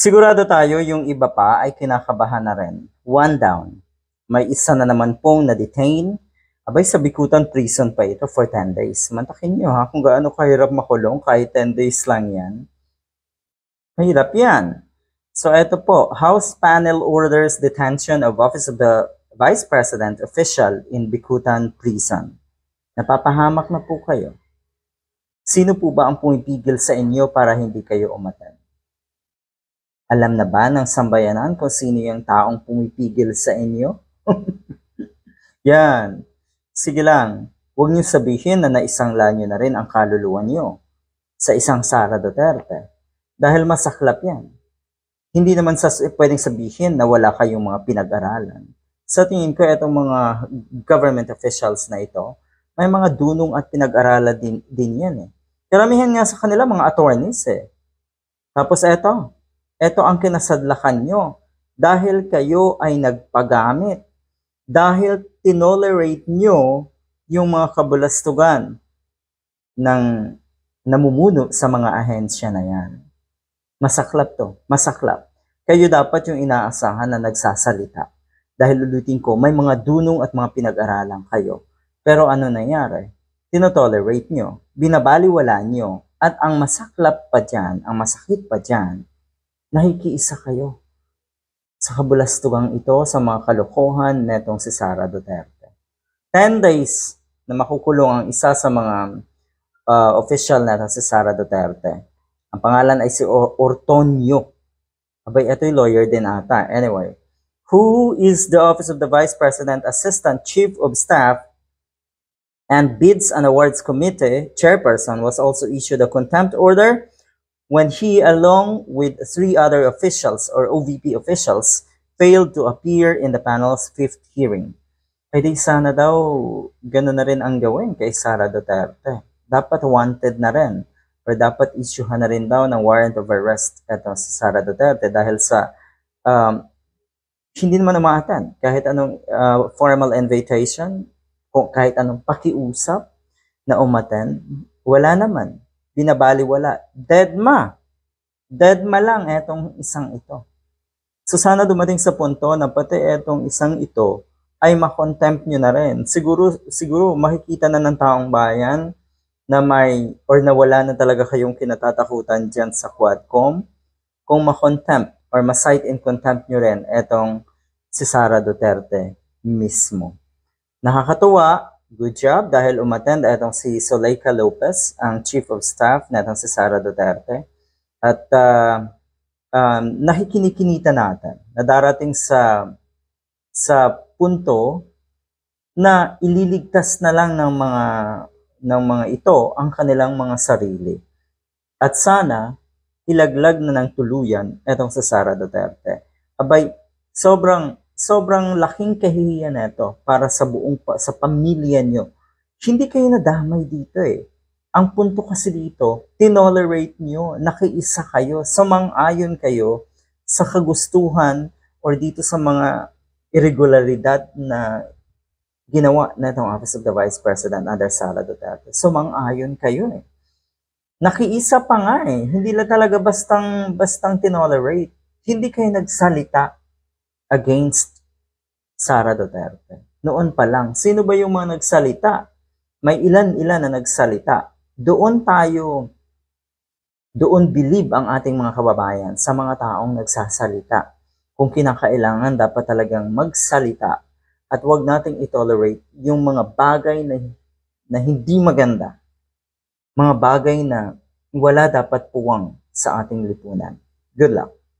Sigurado tayo yung iba pa ay kinakabahan na rin. One down. May isa na naman pong na-detain. Abay, sa Bikutan prison pa ito for 10 days. Mantakin nyo ha kung gaano kahirap makulong kahit 10 days lang yan. Mahirap yan. So eto po, House panel orders detention of Office of the Vice President official in Bikutan prison. Napapahamak na po kayo. Sino po ba ang pumipigil sa inyo para hindi kayo umattend? Alam na ba ng sambayanan kung sino yung taong pumipigil sa inyo? Yan. Sige lang, huwag niyo sabihin na naisangla niyo na rin ang kaluluwa niyo sa isang Sara Duterte. Dahil masaklap yan. Hindi naman pwedeng sabihin na wala kayong mga pinag-aralan. Sa tingin ko, itong mga government officials na ito, may mga dunong at pinag-aralan din yan eh. Karamihan nga sa kanila mga attorneys eh. Tapos ito ang kinasadlakan nyo dahil kayo ay nagpagamit. Dahil tinolerate nyo yung mga kabulastugan ng namumuno sa mga ahensya na yan. Masaklap to, masaklap. Kayo dapat yung inaasahan na nagsasalita. Dahil ulitin ko, may mga dunong at mga pinag-aralan kayo. Pero ano nangyari? Tinotolerate nyo, binabaliwala nyo, at ang masaklap pa dyan, ang masakit pa dyan, nakikiisa kayo sa kabulastugang ito sa mga kalokohan netong si Sara Duterte. 10 days na makukulong ang isa sa mga official na si Sara Duterte. Ang pangalan ay si Ortonio. Abay, ito'y lawyer din ata. Anyway, who is the Office of the Vice President Assistant Chief of Staff and Bids and Awards Committee chairperson was also issued a contempt order when he, along with 3 other officials or OVP officials, failed to appear in the panel's 5th hearing. Ay di sana daw gano'n na rin ang gawin kay Sara Duterte. Dapat wanted na rin or dapat issuehan na rin daw ng warrant of arrest eto si Sara Duterte dahil sa hindi naman umaatan kahit anong formal invitation, kahit anong pakiusap na umattend, wala naman. Binabaliwala. Deadma. Deadma lang etong isang ito. So sana dumating sa punto na pati etong isang ito ay makontempt nyo na rin. Siguro makikita na ng taong bayan na may or nawala na talaga kayong kinatatakutan dyan sa Quadcom kung makontempt or ma-cite in contempt nyo rin etong si Sara Duterte mismo. Nakakatuwa. Good job dahil umattend itong si Zuleika Lopez, ang Chief of Staff na itong si Sara Duterte. At nakikinikinita natin na darating sa punto na ililigtas na lang ng mga ito ang kanilang mga sarili. At sana ilaglag na ng tuluyan itong si Sara Duterte. Abay, sobrang laking kahihiyan nito para sa sa pamilya nyo. Hindi kayo nadamay dito eh. Ang punto kasi dito, tinolerate nyo, nakiisa kayo, sumang-ayon kayo sa kagustuhan or dito sa mga irregularidad na ginawa na itong Office of the Vice President under Sara Duterte. Sumang-ayon kayo eh. Nakiisa pa nga eh. Hindi lang talaga bastang tinolerate. Hindi kayo nagsalita against Sara Duterte. Noon pa lang, sino ba yung mga nagsalita? May ilan-ilan na nagsalita. Doon believe ang ating mga kababayan sa mga taong nagsasalita. Kung kinakailangan, dapat talagang magsalita at huwag nating itolerate yung mga bagay na hindi maganda. Mga bagay na wala dapat puwang sa ating lipunan. Good luck.